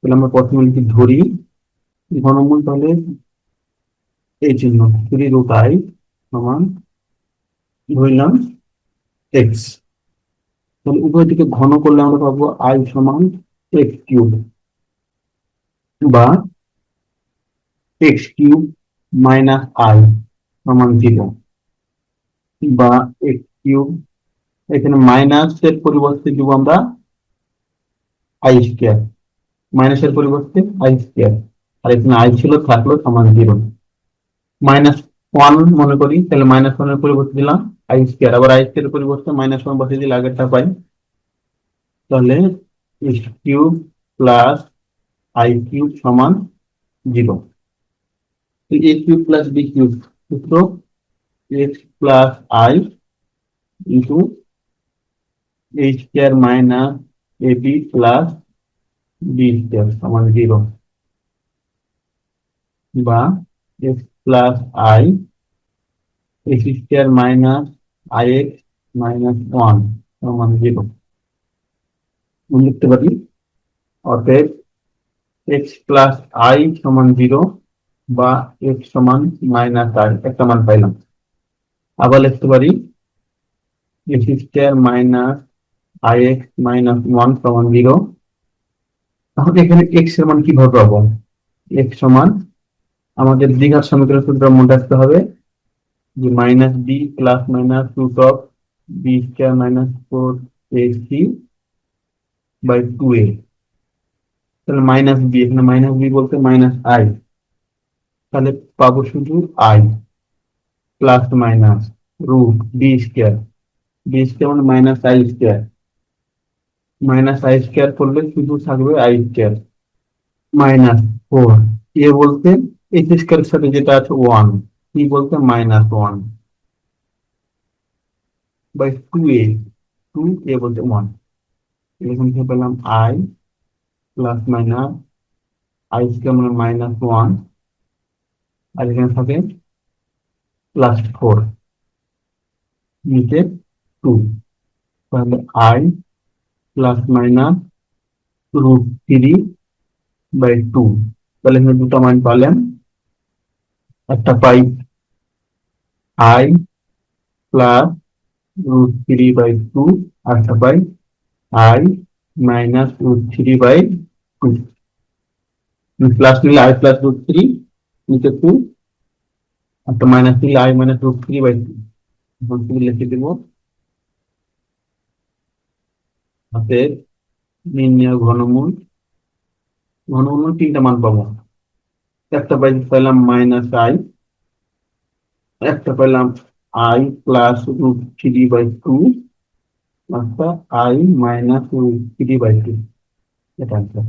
তাহলে আমরা প্রথমে লিখি ধরি ঘনমূল, তাহলে এই চিহ্ন 3√i সমান ধরলাম এক্স। তাহলে উভয় দিকে ঘন করলে আমরা পাবো আই সমান এক্স কিউব, বা এক্স কিউব মাইনাস আই সমান 0, বা এক্স কিউব, এখানে মাইনাসের পরিবর্তে দিব আমরা আই স্কোয়ার, মাইনাসের পরিবর্তে আই স্কোয়ার, আর এখানে আই ছিল থাকলো সমান 0। -1 মনে করি, তাহলে -1 এর পরিবর্তে দিলাম আই স্কোয়ার, আবার আই স্কোয়ার এর পরিবর্তে -1 বসিয়ে দিলে আগেরটা পাই। তাহলে x cube plus i cube সমান 0। A cube plus b cube সূত্র x plus i into a square minus a b plus b square সমান 0, বা x plus i x square minus i x minus 1 সমান 0 লিখতে পারি। অতএব x plus I সমান 0, বা এক্স সমান মাইনাস আই, একটা মান পাইলাম। আবার লিখতে পারি x square minus i x minus 1 সমান 0। তাহলে এখানে এক্স এর মান কিভাবে পাবো? এক্স সমান আমাদের দ্বিঘাত সমীকরণ সূত্র মনে রাখতে হবে যে minus b plus minus root of b square minus 4ac by 2a। তাহলে মাইনাস বি, এখানে মাইনাস বি বলতে মাইনাস আই, তাহলে পাবো শুধু i plus minus root b square, b square মানে minus i square, minus i square করলে শুধু থাকবে আই স্কোয়ার মাইনাস 4। এ বলতে এই স্কোয়ারের সাথে যেটা আছে 1, বি বলতে -1 বাই 2a, 2a বলতে 1। এখান থেকে পেলাম I plus minus i square মানে -1, আর এখানে থাকে +4 নিচে 2, তাহলে আই প্লাস মাইনাস √3/2। তাহলে এখানে দুটো মান পালেন, একটা পাই আই প্লাস √3/2, আর একটা পাই আই মাইনাস √3/2। প্লাস নিলে আই প্লাস √3, নিচে 2, একটা মাইনাস নিলে আই মাইনাস √3/2। এখন তুমি লিখে দেবো হাতে নির্ণয় ঘনমূল। ঘনমূল তিনটা মান পাবো, একটা পাইলাম -i, একটা পেলাম আই প্লাস √3/2, একটা আই মাইনাস √3/2। এটা আনসার।